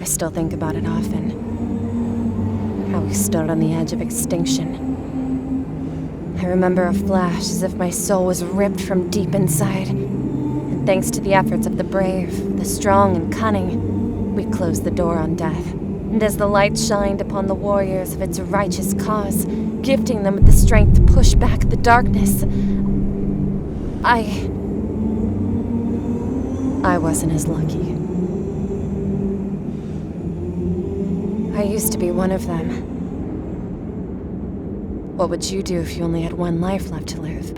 I still think about it often. How we stood on the edge of extinction. I remember a flash as if my soul was ripped from deep inside. And thanks to the efforts of the brave, the strong and cunning, we closed the door on death. And as the light shined upon the warriors of its righteous cause, gifting them with the strength to push back the darkness, I wasn't as lucky. I used to be one of them. What would you do if you only had one life left to live?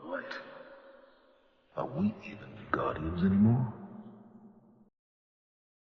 Light. Are we even Guardians anymore?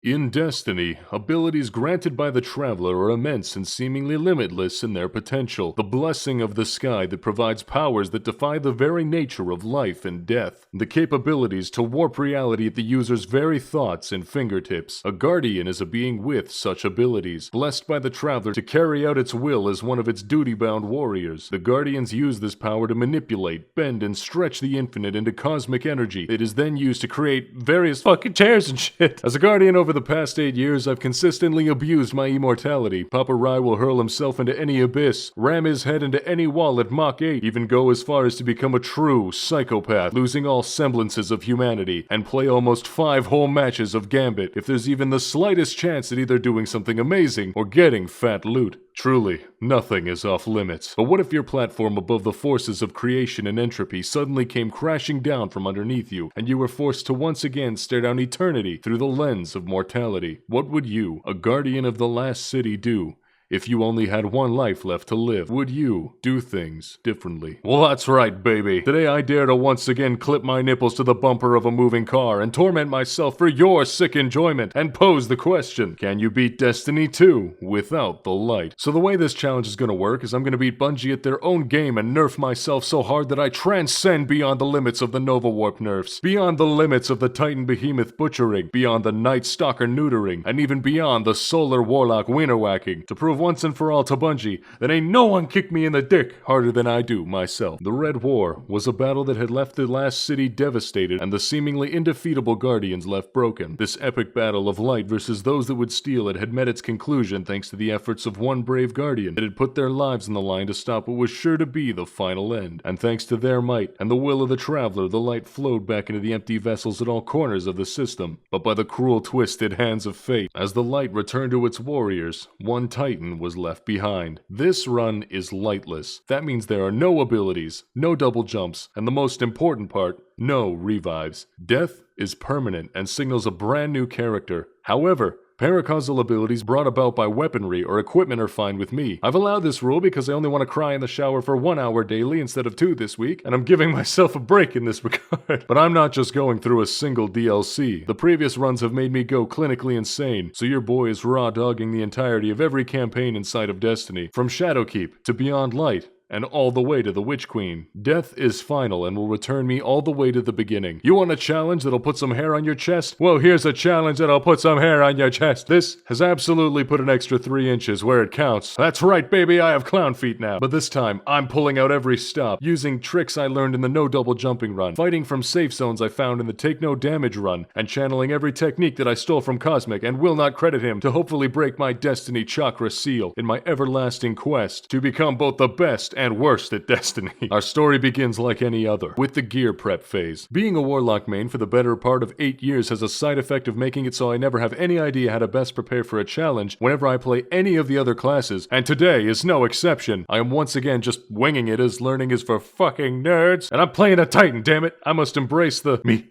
In Destiny, abilities granted by the Traveler are immense and seemingly limitless in their potential, the blessing of the sky that provides powers that defy the very nature of life and death, the capabilities to warp reality at the user's very thoughts and fingertips. A Guardian is a being with such abilities, blessed by the Traveler to carry out its will as one of its duty-bound warriors. The Guardians use this power to manipulate, bend, and stretch the infinite into cosmic energy. It is then used to create various fucking chairs and shit. As a Guardian over the past 8 years, I've consistently abused my immortality. Papa Rai will hurl himself into any abyss, ram his head into any wall at Mach 8, even go as far as to become a true psychopath, losing all semblances of humanity, and play almost 5 whole matches of Gambit if there's even the slightest chance at either doing something amazing or getting fat loot. Truly, nothing is off limits. But what if your platform above the forces of creation and entropy suddenly came crashing down from underneath you, and you were forced to once again stare down eternity through the lens of mortality? What would you, a guardian of the last city, do? If you only had one life left to live, would you do things differently? Well, that's right, baby. Today I dare to once again clip my nipples to the bumper of a moving car and torment myself for your sick enjoyment and pose the question, can you beat Destiny 2 without the light? So the way this challenge is gonna work is I'm gonna beat Bungie at their own game and nerf myself so hard that I transcend beyond the limits of the Nova Warp nerfs, beyond the limits of the Titan Behemoth butchering, beyond the Night Stalker neutering, and even beyond the Solar Warlock winner whacking, to prove once and for all to Bungie that ain't no one kick me in the dick harder than I do myself. The Red War was a battle that had left the last city devastated and the seemingly indefeatable Guardians left broken. This epic battle of light versus those that would steal it had met its conclusion thanks to the efforts of one brave Guardian that had put their lives on the line to stop what was sure to be the final end. And thanks to their might and the will of the Traveler, the light flowed back into the empty vessels at all corners of the system. But by the cruel twisted hands of fate, as the light returned to its warriors, one Titan was left behind. This run is lightless. That means there are no abilities, no double jumps, and the most important part, no revives. Death is permanent and signals a brand new character. However, paracausal abilities brought about by weaponry or equipment are fine with me. I've allowed this rule because I only want to cry in the shower for 1 hour daily instead of 2 this week, and I'm giving myself a break in this regard. But I'm not just going through a single DLC. The previous runs have made me go clinically insane, so your boy is raw dogging the entirety of every campaign inside of Destiny, from Shadowkeep to Beyond Light and all the way to the Witch Queen. Death is final and will return me all the way to the beginning. You want a challenge that'll put some hair on your chest? Well, here's a challenge that'll put some hair on your chest. This has absolutely put an extra 3 inches where it counts. That's right, baby, I have clown feet now. But this time, I'm pulling out every stop, using tricks I learned in the no double jumping run, fighting from safe zones I found in the take no damage run, and channeling every technique that I stole from Cosmic and will not credit him to hopefully break my Destiny chakra seal in my everlasting quest to become both the best and worst at Destiny. Our story begins like any other, with the gear prep phase. Being a Warlock main for the better part of 8 years has a side effect of making it so I never have any idea how to best prepare for a challenge whenever I play any of the other classes, and today is no exception. I am once again just winging it as learning is for fucking nerds, and I'm playing a Titan, damn it! I must embrace the me.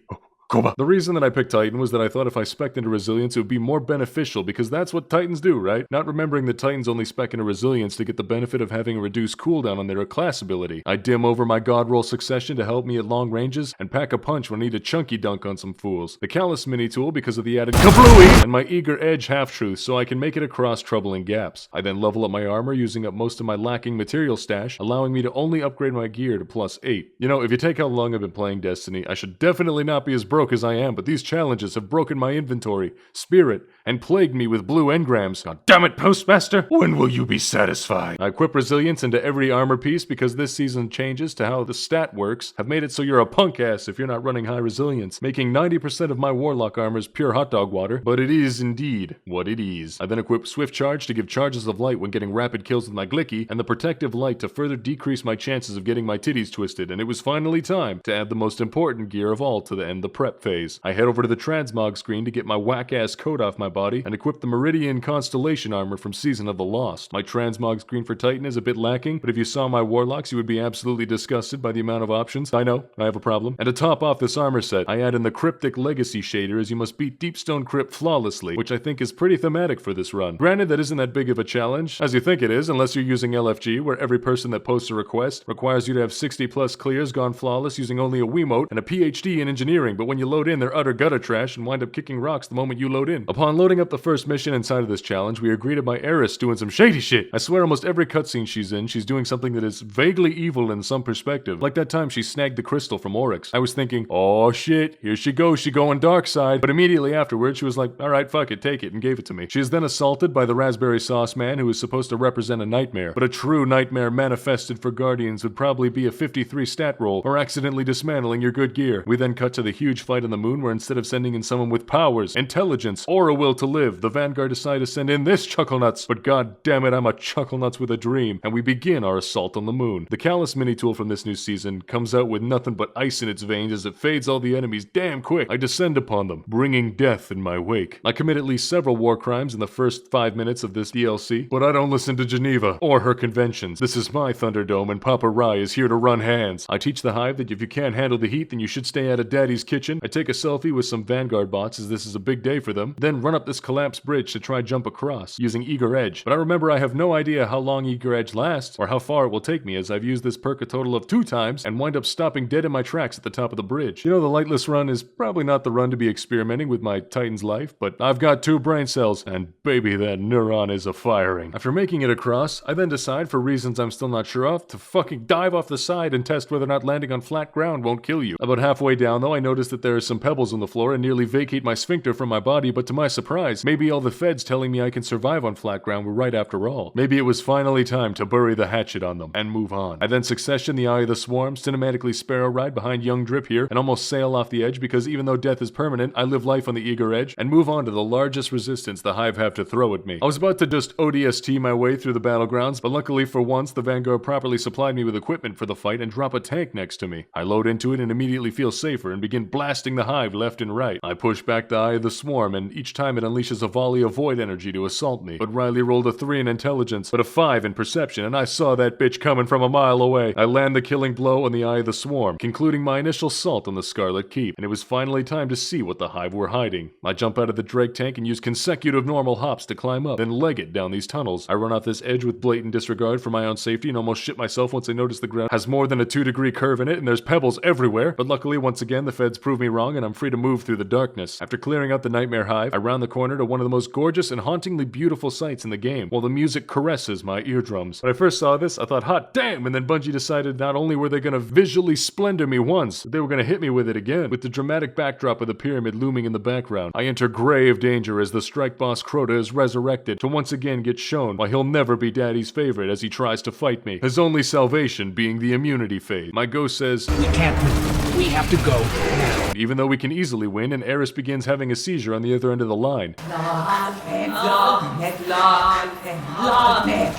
The reason that I picked Titan was that I thought if I spec'd into Resilience it would be more beneficial because that's what Titans do, right? Not remembering that Titans only spec into Resilience to get the benefit of having a reduced cooldown on their class ability. I dim over my God Roll Succession to help me at long ranges and pack a punch when I need a chunky dunk on some fools. The Callous mini tool because of the added kablooey and my Eager Edge half-truth so I can make it across troubling gaps. I then level up my armor using up most of my lacking material stash, allowing me to only upgrade my gear to +8. You know, if you take how long I've been playing Destiny, I should definitely not be as broke as I am, but these challenges have broken my inventory, spirit, and plagued me with blue engrams. God damn it, Postmaster! When will you be satisfied? I equip Resilience into every armor piece because this season changes to how the stat works have made it so you're a punk ass if you're not running high Resilience, making 90% of my Warlock armors pure hot dog water, but it is indeed what it is. I then equip Swift Charge to give charges of light when getting rapid kills with my Glicky, and the Protective Light to further decrease my chances of getting my titties twisted, and it was finally time to add the most important gear of all to the end the prep phase. I head over to the Transmog screen to get my whack-ass coat off my body and equip the Meridian Constellation armor from Season of the Lost. My Transmog screen for Titan is a bit lacking, but if you saw my Warlocks you would be absolutely disgusted by the amount of options. I know, I have a problem. And to top off this armor set, I add in the Cryptic Legacy shader as you must beat Deepstone Crypt flawlessly, which I think is pretty thematic for this run. Granted, that isn't that big of a challenge, as you think it is, unless you're using LFG, where every person that posts a request requires you to have 60 plus clears gone flawless using only a Wiimote and a PhD in engineering, but when you load in, they're utter gutter trash and wind up kicking rocks the moment you load in. Upon loading up the first mission inside of this challenge, we are greeted by Eris doing some shady shit. I swear almost every cutscene she's in, she's doing something that is vaguely evil in some perspective. Like that time she snagged the crystal from Oryx. I was thinking, oh shit, here she goes, she going dark side. But immediately afterwards, she was like, alright, fuck it, take it, and gave it to me. She is then assaulted by the Raspberry Sauce Man, who is supposed to represent a nightmare. But a true nightmare manifested for Guardians would probably be a 53 stat roll, or accidentally dismantling your good gear. We then cut to the huge fight on the moon, where instead of sending in someone with powers, intelligence, or a will to live, the Vanguard decide to send in this Chucklenuts. But god damn it, I'm a Chucklenuts with a dream, and we begin our assault on the moon. The Callous mini tool from this new season comes out with nothing but ice in its veins as it fades all the enemies damn quick. I descend upon them, bringing death in my wake. I commit at least several war crimes in the first 5 minutes of this DLC, but I don't listen to Geneva or her conventions. This is my Thunderdome, and Papa Rye is here to run hands. I teach the Hive that if you can't handle the heat, then you should stay out of Daddy's kitchen. I take a selfie with some Vanguard bots as this is a big day for them, then run up this collapsed bridge to try jump across, using Eager Edge. But I remember I have no idea how long Eager Edge lasts, or how far it will take me, as I've used this perk a total of 2 times, and wind up stopping dead in my tracks at the top of the bridge. You know, the Lightless run is probably not the run to be experimenting with my Titan's life, but I've got 2 brain cells, and baby, that neuron is a-firing. After making it across, I then decide, for reasons I'm still not sure of, to fucking dive off the side and test whether or not landing on flat ground won't kill you. About halfway down, though, I notice that there are some pebbles on the floor and nearly vacate my sphincter from my body, but to my surprise, maybe all the feds telling me I can survive on flat ground were right after all. Maybe it was finally time to bury the hatchet on them and move on. I then succession the Eye of the Swarm, cinematically Sparrow ride behind young Drip here, and almost sail off the edge because even though death is permanent, I live life on the Eager Edge and move on to the largest resistance the Hive have to throw at me. I was about to just ODST my way through the battlegrounds, but luckily for once, the Vanguard properly supplied me with equipment for the fight and drop a tank next to me. I load into it and immediately feel safer and begin blasting the Hive left and right. I push back the Eye of the Swarm, and each time it unleashes a volley of void energy to assault me. But Rylee rolled a 3 in intelligence, but a 5 in perception, and I saw that bitch coming from a mile away. I land the killing blow on the Eye of the Swarm, concluding my initial assault on the Scarlet Keep, and it was finally time to see what the Hive were hiding. I jump out of the Drake tank and use consecutive normal hops to climb up, then leg it down these tunnels. I run off this edge with blatant disregard for my own safety and almost shit myself once I notice the ground has more than a 2-degree curve in it and there's pebbles everywhere, but luckily once again the feds prove me me wrong and I'm free to move through the darkness. After clearing out the Nightmare Hive, I round the corner to one of the most gorgeous and hauntingly beautiful sights in the game, while the music caresses my eardrums. When I first saw this, I thought, hot damn, and then Bungie decided not only were they gonna visually splendor me once, but they were gonna hit me with it again. With the dramatic backdrop of the pyramid looming in the background, I enter grave danger as the strike boss Crota is resurrected to once again get shown why he'll never be Daddy's favorite as he tries to fight me. His only salvation being the immunity phase. My ghost says, We can't win. We have to go now. even though we can easily win, and Eris begins having a seizure on the other end of the line.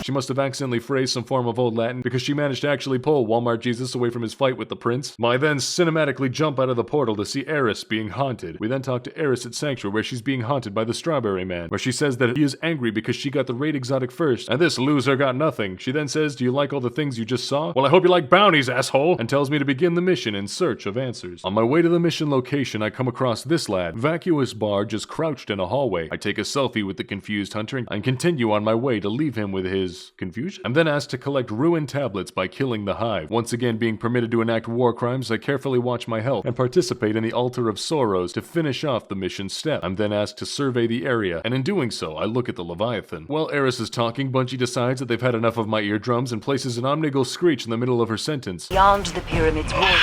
She must have accidentally phrased some form of old Latin because she managed to actually pull Walmart Jesus away from his fight with the prince. I then cinematically jump out of the portal to see Eris being haunted. We then talk to Eris at Sanctuary where she's being haunted by the Strawberry Man, where she says that he is angry because she got the raid exotic first, and this loser got nothing. She then says, do you like all the things you just saw? Well, I hope you like bounties, asshole! And tells me to begin the mission in search of answers. On my way to the mission location, I come across this lad, vacuous bar, just crouched in a hallway. I take a selfie with the confused hunter and continue on my way to leave him with his confusion. I'm then asked to collect ruined tablets by killing the hive. Once again being permitted to enact war crimes, I carefully watch my health and participate in the Altar of Sorrows to finish off the mission step. I'm then asked to survey the area, and in doing so, I look at the Leviathan. While Eris is talking, Bungie decides that they've had enough of my eardrums and places an omnigal screech in the middle of her sentence. Beyond the pyramid's wall.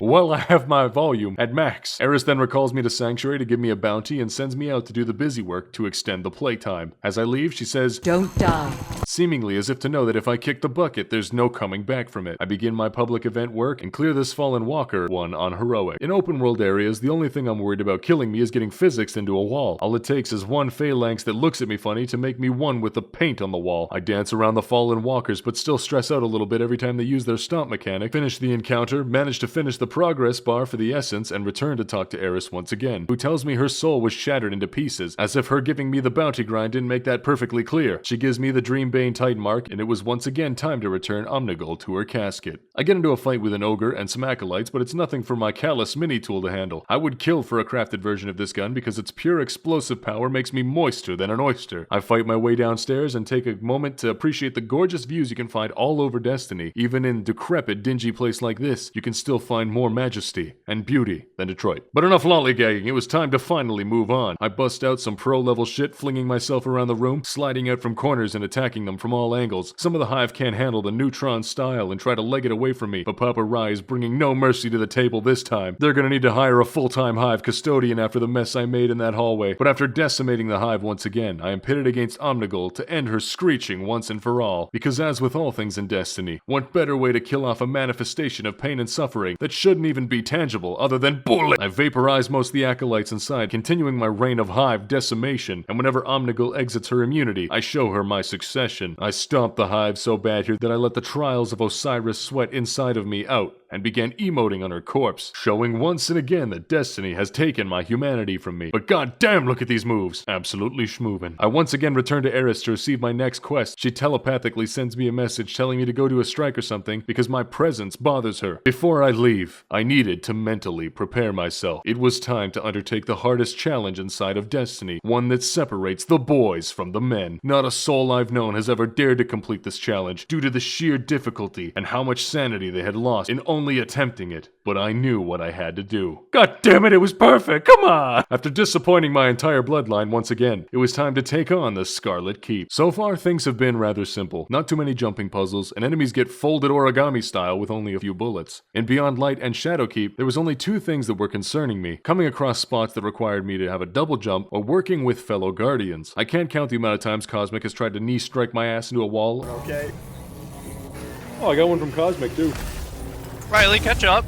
Well, I have my volume at max. Eris then recalls me to Sanctuary to give me a bounty and sends me out to do the busy work to extend the playtime. As I leave, she says, Don't die. seemingly as if to know that if I kick the bucket, there's no coming back from it. I begin my public event work and clear this fallen walker one on heroic. In open world areas, the only thing I'm worried about killing me is getting physics into a wall. All it takes is one phalanx that looks at me funny to make me one with the paint on the wall. I dance around the fallen walkers, but still stress out a little bit every time they use their stomp mechanic. Finish the encounter, manage to finish the progress bar for the essence, and return to talk to Eris once again, who tells me her soul was shattered into pieces, as if her giving me the bounty grind didn't make that perfectly clear. She gives me the Dreambane Titan mark, and it was once again time to return Omnigul to her casket. I get into a fight with an ogre and some acolytes, but it's nothing for my callous mini tool to handle. I would kill for a crafted version of this gun because its pure explosive power makes me moister than an oyster. I fight my way downstairs and take a moment to appreciate the gorgeous views you can find all over Destiny. Even in decrepit, dingy place like this, you can still find more majesty and beauty than Detroit. But enough lollygagging, it was time to finally move on. I bust out some pro-level shit, flinging myself around the room, sliding out from corners and attacking them from all angles. Some of the hive can't handle the neutron style and try to leg it away from me, but Papa Rye is bringing no mercy to the table this time. They're gonna need to hire a full-time hive custodian after the mess I made in that hallway. But after decimating the hive once again, I am pitted against Omnigul to end her screeching once and for all. Because as with all things in Destiny, what better way to kill off a manifestation of pain and suffering that shouldn't even be tangible other than bullet? I vaporize most of the acolytes inside, continuing my reign of hive decimation, and whenever Omnigul exits her immunity, I show her my succession. I stomp the hive so bad here that I let the trials of Osiris sweat inside of me out and began emoting on her corpse, showing once and again that Destiny has taken my humanity from me. But goddamn, look at these moves. Absolutely schmoovin'. I once again return to Eris to receive my next quest. She telepathically sends me a message telling me to go to a strike or something because my presence bothers her. Before I leave, I needed to mentally prepare myself. It was time to undertake the hardest challenge inside of Destiny, one that separates the boys from the men. Not a soul I've known has ever dared to complete this challenge due to the sheer difficulty and how much sanity they had lost in only attempting it, but I knew what I had to do. God damn it, it was perfect! Come on! After disappointing my entire bloodline once again, it was time to take on the Scarlet Keep. So far, things have been rather simple. Not too many jumping puzzles, and enemies get folded origami style with only a few bullets. In Beyond Light and Shadowkeep, there was only two things that were concerning me: coming across spots that required me to have a double jump, or working with fellow guardians. I can't count the amount of times Cosmic has tried to knee strike my ass into a wall. Okay. Oh, I got one from Cosmic too. Rylee, catch up.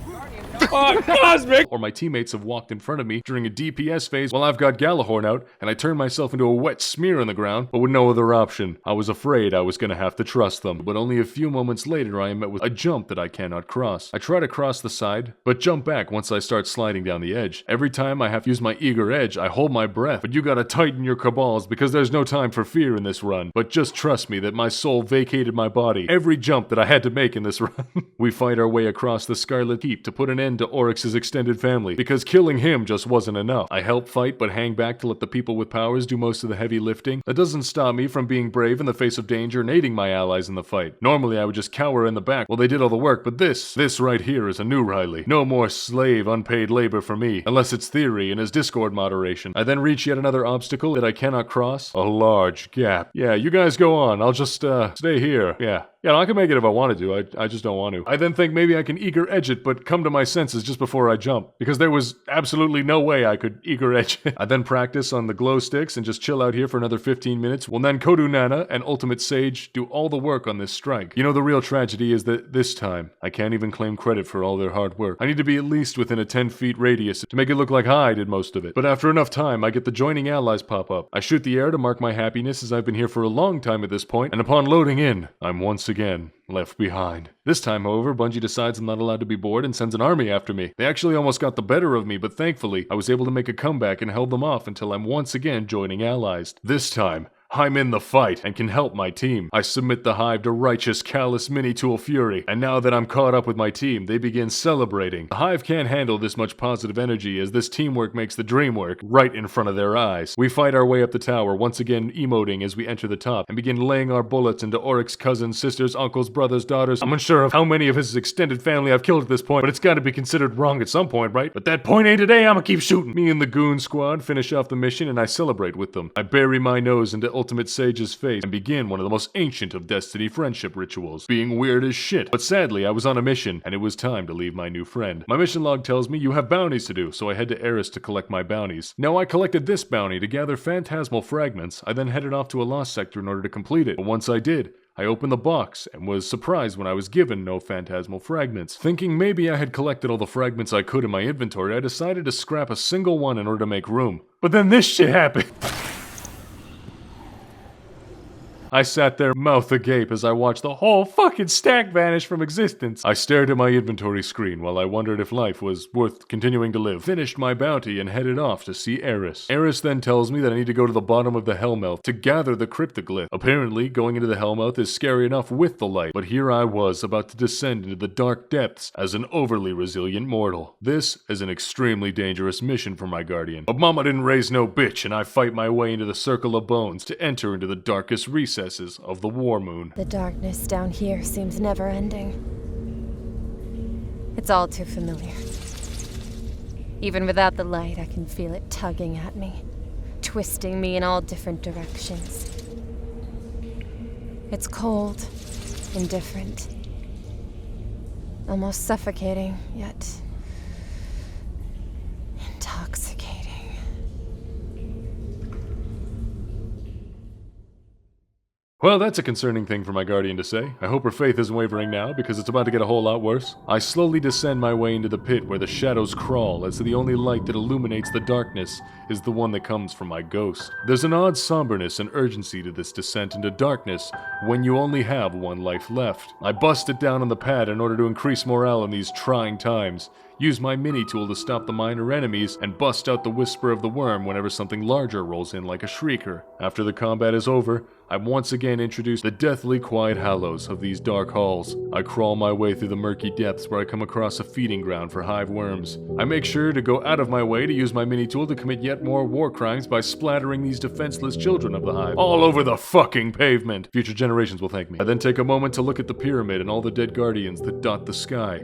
Oh, Cosmic! Or my teammates have walked in front of me during a DPS phase while I've got Galahorn out, and I turn myself into a wet smear on the ground, but with no other option. I was afraid I was gonna have to trust them, but only a few moments later I am met with a jump that I cannot cross. I try to cross the side, but jump back once I start sliding down the edge. Every time I have to use my eager edge, I hold my breath, but you gotta tighten your cabals because there's no time for fear in this run. But just trust me that my soul vacated my body every jump that I had to make in this run. We fight our way across the Scarlet Keep to put an end end to Oryx's extended family, because killing him just wasn't enough. I help fight, but hang back to let the people with powers do most of the heavy lifting. That doesn't stop me from being brave in the face of danger and aiding my allies in the fight. Normally I would just cower in the back while they did all the work, but this right here is a new Rylee. No more slave, unpaid labor for me, unless it's theory and his Discord moderation. I then reach yet another obstacle that I cannot cross. A large gap. Yeah, you guys go on. I'll just, stay here. Yeah, I can make it if I wanted to. I just don't want to. I then think maybe I can eager edge it, but come to my senses just before I jump, because there was absolutely no way I could eager edge it. I then practice on the glow sticks and just chill out here for another 15 minutes, while Nankodu Nana and Ultimate Sage do all the work on this strike. You know, the real tragedy is that this time, I can't even claim credit for all their hard work. I need to be at least within a 10 feet radius to make it look like I did most of it. But after enough time, I get the joining allies pop up. I shoot the air to mark my happiness, as I've been here for a long time at this point, and upon loading in, I'm once again left behind. This time, however, Bungie decides I'm not allowed to be bored and sends an army after me. They actually almost got the better of me, but thankfully, I was able to make a comeback and held them off until I'm once again joining allies. This time, I'm in the fight and can help my team. I submit the hive to righteous, callous mini-tool fury, and now that I'm caught up with my team, they begin celebrating. The hive can't handle this much positive energy, as this teamwork makes the dream work right in front of their eyes. We fight our way up the tower, once again emoting as we enter the top, and begin laying our bullets into Oryx's cousins, sisters, uncles, brothers, daughters. I'm unsure of how many of his extended family I've killed at this point, but it's gotta be considered wrong at some point, right? But that point ain't today, I'ma keep shooting. Me and the goon squad finish off the mission, and I celebrate with them. I bury my nose into Ultimate Sage's face and begin one of the most ancient of Destiny friendship rituals, being weird as shit. But sadly, I was on a mission, and it was time to leave my new friend. My mission log tells me you have bounties to do, so I head to Eris to collect my bounties. Now, I collected this bounty to gather phantasmal fragments. I then headed off to a lost sector in order to complete it. But once I did, I opened the box and was surprised when I was given no phantasmal fragments. Thinking maybe I had collected all the fragments I could in my inventory, I decided to scrap a single one in order to make room. But then this shit happened. I sat there, mouth agape, as I watched the whole fucking stack vanish from existence. I stared at my inventory screen while I wondered if life was worth continuing to live. Finished my bounty and headed off to see Eris. Eris then tells me that I need to go to the bottom of the Hellmouth to gather the cryptoglyph. Apparently, going into the Hellmouth is scary enough with the light, but here I was, about to descend into the dark depths as an overly resilient mortal. This is an extremely dangerous mission for my guardian. But mama didn't raise no bitch, and I fight my way into the Circle of Bones to enter into the darkest recesses of the War Moon. The darkness down here seems never-ending. It's all too familiar. Even without the light, I can feel it tugging at me, twisting me in all different directions. It's cold and different. Almost suffocating, yet intoxicating. Well, that's a concerning thing for my guardian to say. I hope her faith isn't wavering now, because it's about to get a whole lot worse. I slowly descend my way into the pit where the shadows crawl, as the only light that illuminates the darkness is the one that comes from my ghost. There's an odd somberness and urgency to this descent into darkness when you only have one life left. I bust it down on the pad in order to increase morale in these trying times, use my mini-tool to stop the minor enemies, and bust out the whisper of the worm whenever something larger rolls in like a shrieker. After the combat is over, I'm once again introduced to the deathly quiet hollows of these dark halls. I crawl my way through the murky depths where I come across a feeding ground for hive worms. I make sure to go out of my way to use my mini-tool to commit yet more war crimes by splattering these defenseless children of the hive all over the fucking pavement. Future generations will thank me. I then take a moment to look at the pyramid and all the dead guardians that dot the sky.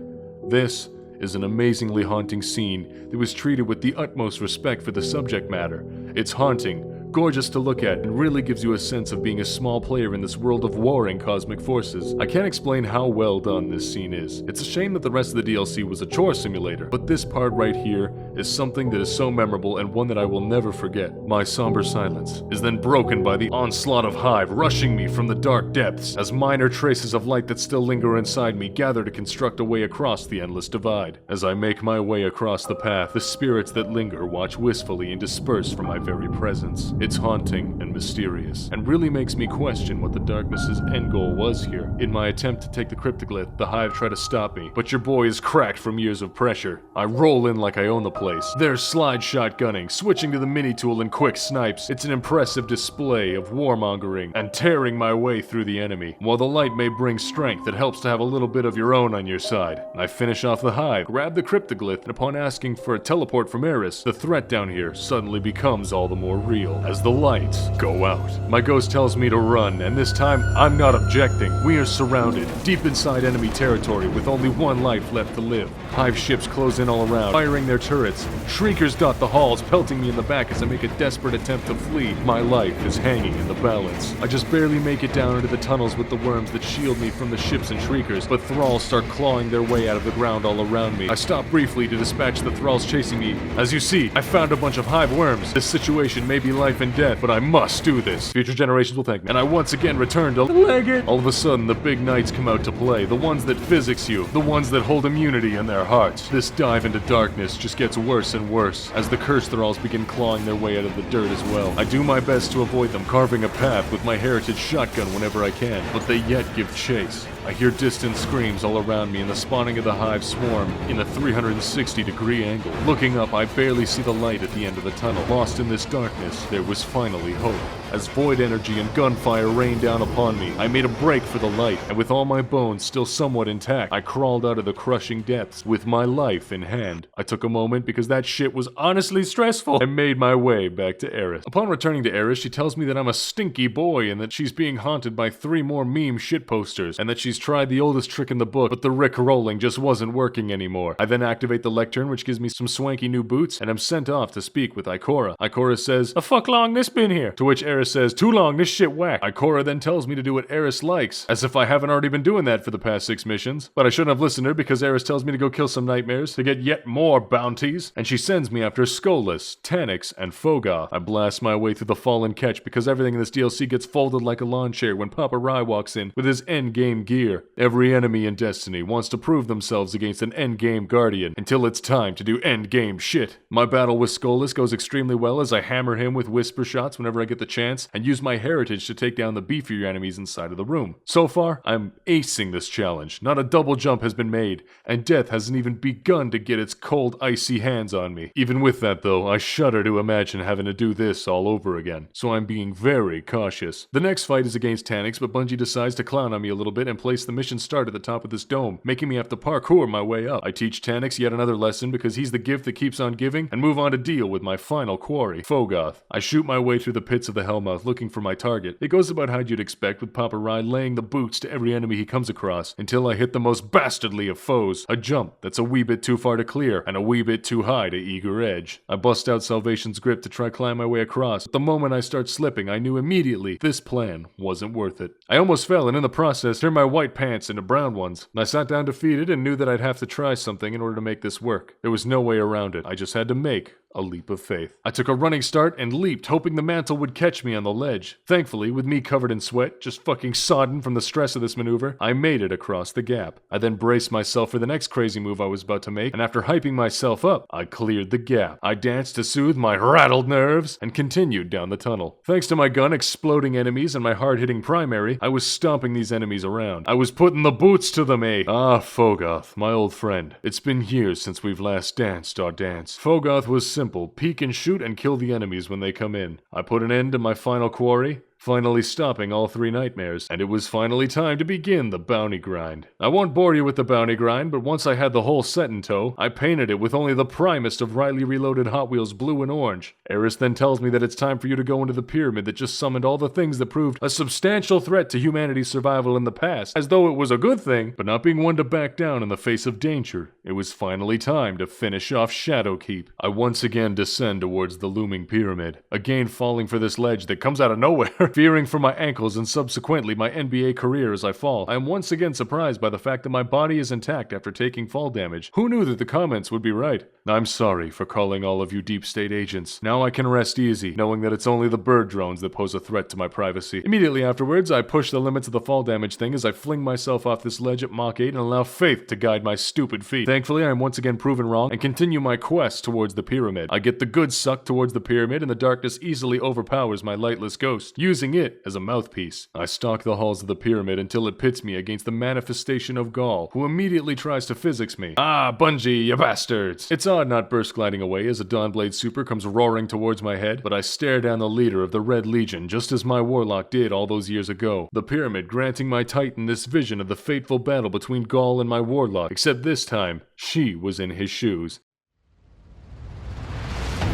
This is an amazingly haunting scene that was treated with the utmost respect for the subject matter. It's haunting, gorgeous to look at, and really gives you a sense of being a small player in this world of warring cosmic forces. I can't explain how well done this scene is. It's a shame that the rest of the DLC was a chore simulator, but this part right here is something that is so memorable and one that I will never forget. My somber silence is then broken by the onslaught of hive rushing me from the dark depths, as minor traces of light that still linger inside me gather to construct a way across the endless divide. As I make my way across the path, the spirits that linger watch wistfully and disperse from my very presence. It's haunting and mysterious, and really makes me question what the darkness's end goal was here. In my attempt to take the cryptoglyph, the Hive try to stop me, but your boy is cracked from years of pressure. I roll in like I own the place. They're slide shotgunning, switching to the mini tool and quick snipes. It's an impressive display of warmongering and tearing my way through the enemy. While the light may bring strength, it helps to have a little bit of your own on your side. I finish off the Hive, grab the cryptoglyph, and upon asking for a teleport from Eris, the threat down here suddenly becomes all the more real as the lights go out. My ghost tells me to run, and this time I'm not objecting. We are surrounded, deep inside enemy territory with only one life left to live. Hive ships close in all around, firing their turrets. Shriekers dot the halls, pelting me in the back as I make a desperate attempt to flee. My life is hanging in the balance. I just barely make it down into the tunnels with the worms that shield me from the ships and shriekers, but thralls start clawing their way out of the ground all around me. I stop briefly to dispatch the thralls chasing me. As you see, I found a bunch of hive worms. This situation may be life and death, but I must do this. Future generations will thank me. And I once again return to Leggett. All of a sudden, the big knights come out to play. The ones that physics you. The ones that hold immunity in their hearts. This dive into darkness just gets worse and worse as the cursed thralls begin clawing their way out of the dirt as well. I do my best to avoid them, carving a path with my heritage shotgun whenever I can, but they yet give chase. I hear distant screams all around me and the spawning of the hive swarm in a 360-degree angle. Looking up, I barely see the light at the end of the tunnel. Lost in this darkness, there was finally hope. As void energy and gunfire rained down upon me, I made a break for the light, and with all my bones still somewhat intact, I crawled out of the crushing depths with my life in hand. I took a moment because that shit was honestly stressful and made my way back to Eris. Upon returning to Eris, she tells me that I'm a stinky boy and that she's being haunted by 3 more meme shit posters, and that she's tried the oldest trick in the book, but the Rick rolling just wasn't working anymore. I then activate the lectern, which gives me some swanky new boots, and I'm sent off to speak with Ikora. Ikora says, "A fuck long this been here?" To which Eris says, "Too long, this shit whack." Ikora then tells me to do what Eris likes, as if I haven't already been doing that for the past 6 missions. But I shouldn't have listened to her because Eris tells me to go kill some nightmares to get yet more bounties, and she sends me after Skolas, Tanyx, and Fogoth. I blast my way through the fallen catch because everything in this DLC gets folded like a lawn chair when Papa Rai walks in with his endgame gear. Every enemy in Destiny wants to prove themselves against an endgame guardian until it's time to do endgame shit. My battle with Skolas goes extremely well as I hammer him with whisper shots whenever I get the chance and use my heritage to take down the beefier enemies inside of the room. So far, I'm acing this challenge. Not a double jump has been made, and death hasn't even begun to get its cold, icy hands on me. Even with that though, I shudder to imagine having to do this all over again, so I'm being very cautious. The next fight is against Tanyx, but Bungie decides to clown on me a little bit and place the mission start at the top of this dome, making me have to parkour my way up. I teach Tanyx yet another lesson because he's the gift that keeps on giving, and move on to deal with my final quarry, Fogoth. I shoot my way through the pits of the Hellmouth looking for my target. It goes about how you'd expect, with Papa Rai laying the boots to every enemy he comes across, until I hit the most bastardly of foes, a jump that's a wee bit too far to clear, and a wee bit too high to eager edge. I bust out Salvation's grip to try climb my way across, but the moment I start slipping, I knew immediately this plan wasn't worth it. I almost fell, and in the process, turned my white pants into brown ones. I sat down defeated and knew that I'd have to try something in order to make this work. There was no way around it. I just had to make a leap of faith. I took a running start and leaped, hoping the mantle would catch me on the ledge. Thankfully, with me covered in sweat, just fucking sodden from the stress of this maneuver, I made it across the gap. I then braced myself for the next crazy move I was about to make, and after hyping myself up, I cleared the gap. I danced to soothe my rattled nerves and continued down the tunnel. Thanks to my gun exploding enemies and my hard-hitting primary, I was stomping these enemies around. I was putting the boots to them, eh? Ah, Fogoth, my old friend. It's been years since we've last danced our dance. Fogoth was simple. Peek and shoot and kill the enemies when they come in. I put an end to my final quarry, finally stopping all 3 nightmares, and it was finally time to begin the bounty grind. I won't bore you with the bounty grind, but once I had the whole set in tow, I painted it with only the primest of Rylee Reloaded Hot Wheels blue and orange. Eris then tells me that it's time for you to go into the pyramid that just summoned all the things that proved a substantial threat to humanity's survival in the past, as though it was a good thing, but not being one to back down in the face of danger. It was finally time to finish off Shadowkeep. I once again descend towards the looming pyramid, again falling for this ledge that comes out of nowhere. Fearing for my ankles and subsequently my NBA career as I fall, I am once again surprised by the fact that my body is intact after taking fall damage. Who knew that the comments would be right? I'm sorry for calling all of you deep state agents. Now I can rest easy, knowing that it's only the bird drones that pose a threat to my privacy. Immediately afterwards, I push the limits of the fall damage thing as I fling myself off this ledge at Mach 8 and allow faith to guide my stupid feet. Thankfully, I am once again proven wrong and continue my quest towards the pyramid. I get the good suck towards the pyramid and the darkness easily overpowers my lightless ghost, using it as a mouthpiece. I stalk the halls of the pyramid until it pits me against the manifestation of Gaul, who immediately tries to physics me. Ah, Bungie, you bastards! It's odd not burst gliding away as a Dawnblade Super comes roaring towards my head, but I stare down the leader of the Red Legion just as my Warlock did all those years ago. The pyramid granting my Titan this vision of the fateful battle between Gaul and my Warlock, except this time, she was in his shoes.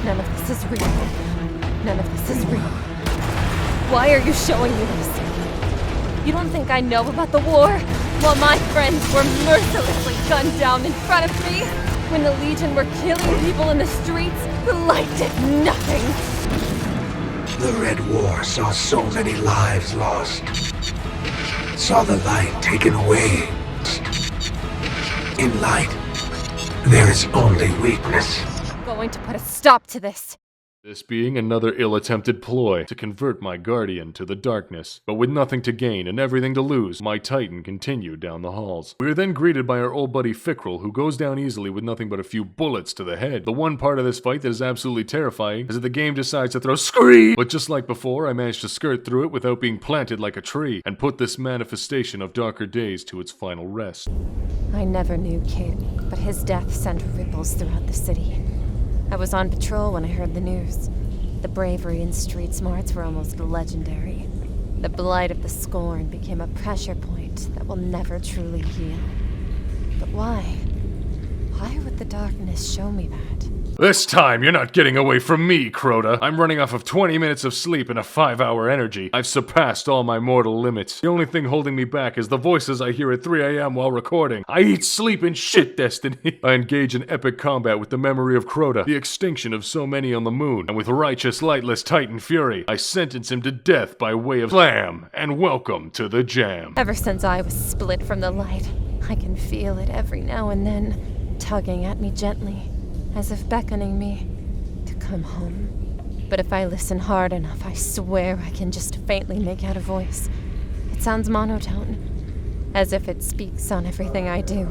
None of this is real. None of this is real. Why are you showing me this? You don't think I know about the war? While my friends were mercilessly gunned down in front of me? When the Legion were killing people in the streets, the light did nothing. The Red War saw so many lives lost. Saw the light taken away. In light, there is only weakness. Going to put a stop to this. This being another ill-attempted ploy to convert my guardian to the darkness. But with nothing to gain and everything to lose, my Titan continued down the halls. We are then greeted by our old buddy Fickrel, who goes down easily with nothing but a few bullets to the head. The one part of this fight that is absolutely terrifying is that the game decides to throw scream! But just like before, I managed to skirt through it without being planted like a tree, and put this manifestation of darker days to its final rest. I never knew Kid, but his death sent ripples throughout the city. I was on patrol when I heard the news. The bravery and street smarts were almost legendary. The blight of the Scorn became a pressure point that will never truly heal. But why? Why would the darkness show me that? This time, you're not getting away from me, Crota. I'm running off of 20 minutes of sleep and a 5-hour energy. I've surpassed all my mortal limits. The only thing holding me back is the voices I hear at 3 a.m. while recording. I eat, sleep, and shit, Destiny. I engage in epic combat with the memory of Crota, the extinction of so many on the moon, and with righteous, lightless Titan fury, I sentence him to death by way of slam, and welcome to the jam. Ever since I was split from the light, I can feel it every now and then, tugging at me gently, as if beckoning me to come home. But if I listen hard enough, I swear I can just faintly make out a voice. It sounds monotone, as if it speaks on everything I do.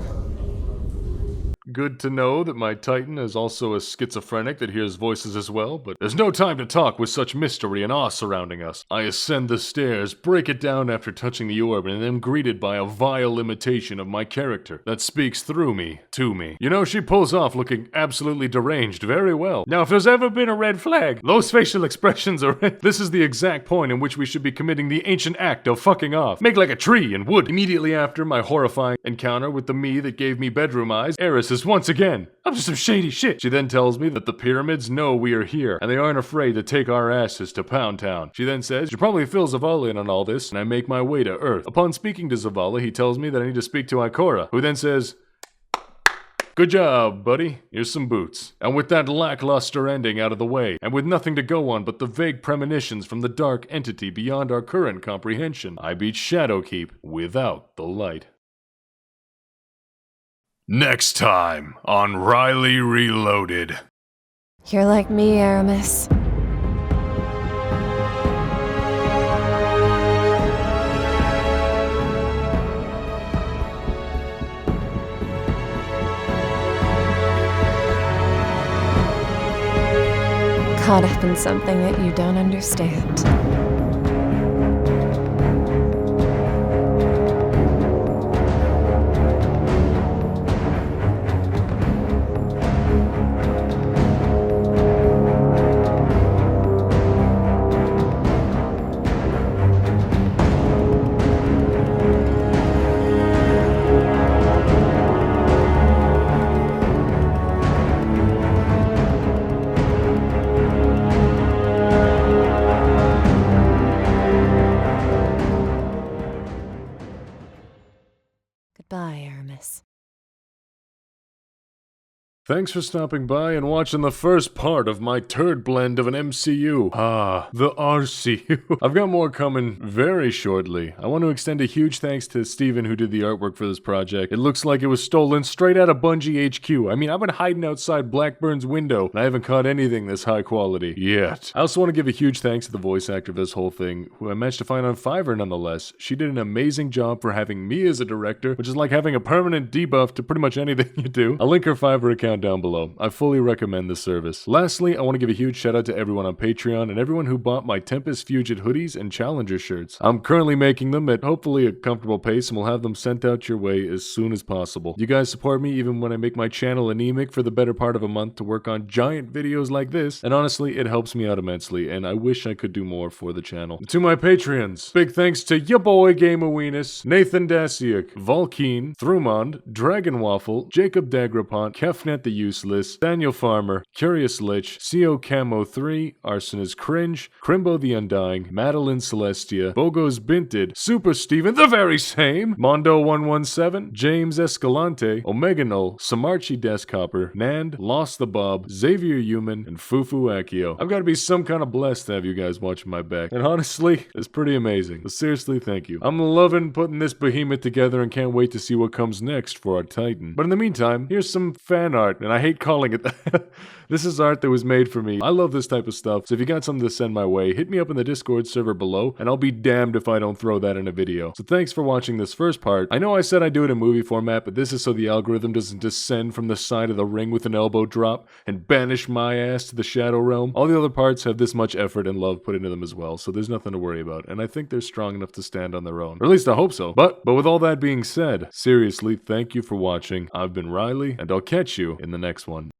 Good to know that my Titan is also a schizophrenic that hears voices as well, but there's no time to talk with such mystery and awe surrounding us. I ascend the stairs, break it down after touching the orb, and am greeted by a vile imitation of my character that speaks through me, to me. You know, she pulls off looking absolutely deranged very well. Now, if there's ever been a red flag, those facial expressions are it. This is the exact point in which we should be committing the ancient act of fucking off. Make like a tree and wood. Immediately after my horrifying encounter with the me that gave me bedroom eyes, Eris is once again up to some shady shit. She then tells me that the pyramids know we are here, and they aren't afraid to take our asses to Pound Town. She then says, you probably fill Zavala in on all this, and I make my way to Earth. Upon speaking to Zavala, he tells me that I need to speak to Ikora, who then says, good job, buddy. Here's some boots. And with that lackluster ending out of the way, and with nothing to go on but the vague premonitions from the dark entity beyond our current comprehension, I beat Shadowkeep without the light. Next time on Rylee Reloaded. You're like me, Aramis. Caught up in something that you don't understand. Thanks for stopping by and watching the first part of my turd blend of an MCU. The RCU. I've got more coming very shortly. I want to extend a huge thanks to Steven who did the artwork for this project. It looks like it was stolen straight out of Bungie HQ. I mean, I've been hiding outside Blackburn's window and I haven't caught anything this high quality yet. I also want to give a huge thanks to the voice actor of this whole thing, who I managed to find on Fiverr nonetheless. She did an amazing job for having me as a director, which is like having a permanent debuff to pretty much anything you do. I'll link her Fiverr account down below. I fully recommend this service. Lastly, I want to give a huge shout out to everyone on Patreon and everyone who bought my Tempest Fugit hoodies and Challenger shirts. I'm currently making them at hopefully a comfortable pace and we'll have them sent out your way as soon as possible. You guys support me even when I make my channel anemic for the better part of a month to work on giant videos like this, and honestly, it helps me out immensely, and I wish I could do more for the channel. To my Patreons, big thanks to ya boy Gamaweenus, Nathan Dasiak, Volkeen, Thrumond, Dragon Waffle, Jacob Dagrapont, Kefnet the Useless, Daniel Farmer, Curious Lich, CO Camo 3, Arsena's Cringe, Crimbo the Undying, Madeline Celestia, Bogos Binted, Super Steven the very same, Mondo 117, James Escalante, Omega Null, Samarchi Descopper, Nand, Lost the Bob, Xavier Human, and Fufu Akio. I've got to be some kind of blessed to have you guys watching my back, and honestly, it's pretty amazing. So seriously, thank you. I'm loving putting this behemoth together and can't wait to see what comes next for our Titan. But in the meantime, here's some fan art, and I hate calling it that. This is art that was made for me. I love this type of stuff, so if you got something to send my way, hit me up in the Discord server below, and I'll be damned if I don't throw that in a video. So thanks for watching this first part. I know I said I'd do it in movie format, but this is so the algorithm doesn't descend from the side of the ring with an elbow drop and banish my ass to the Shadow Realm. All the other parts have this much effort and love put into them as well, so there's nothing to worry about, and I think they're strong enough to stand on their own. Or at least I hope so. But with all that being said, seriously, thank you for watching. I've been Rylee, and I'll catch you in the next one.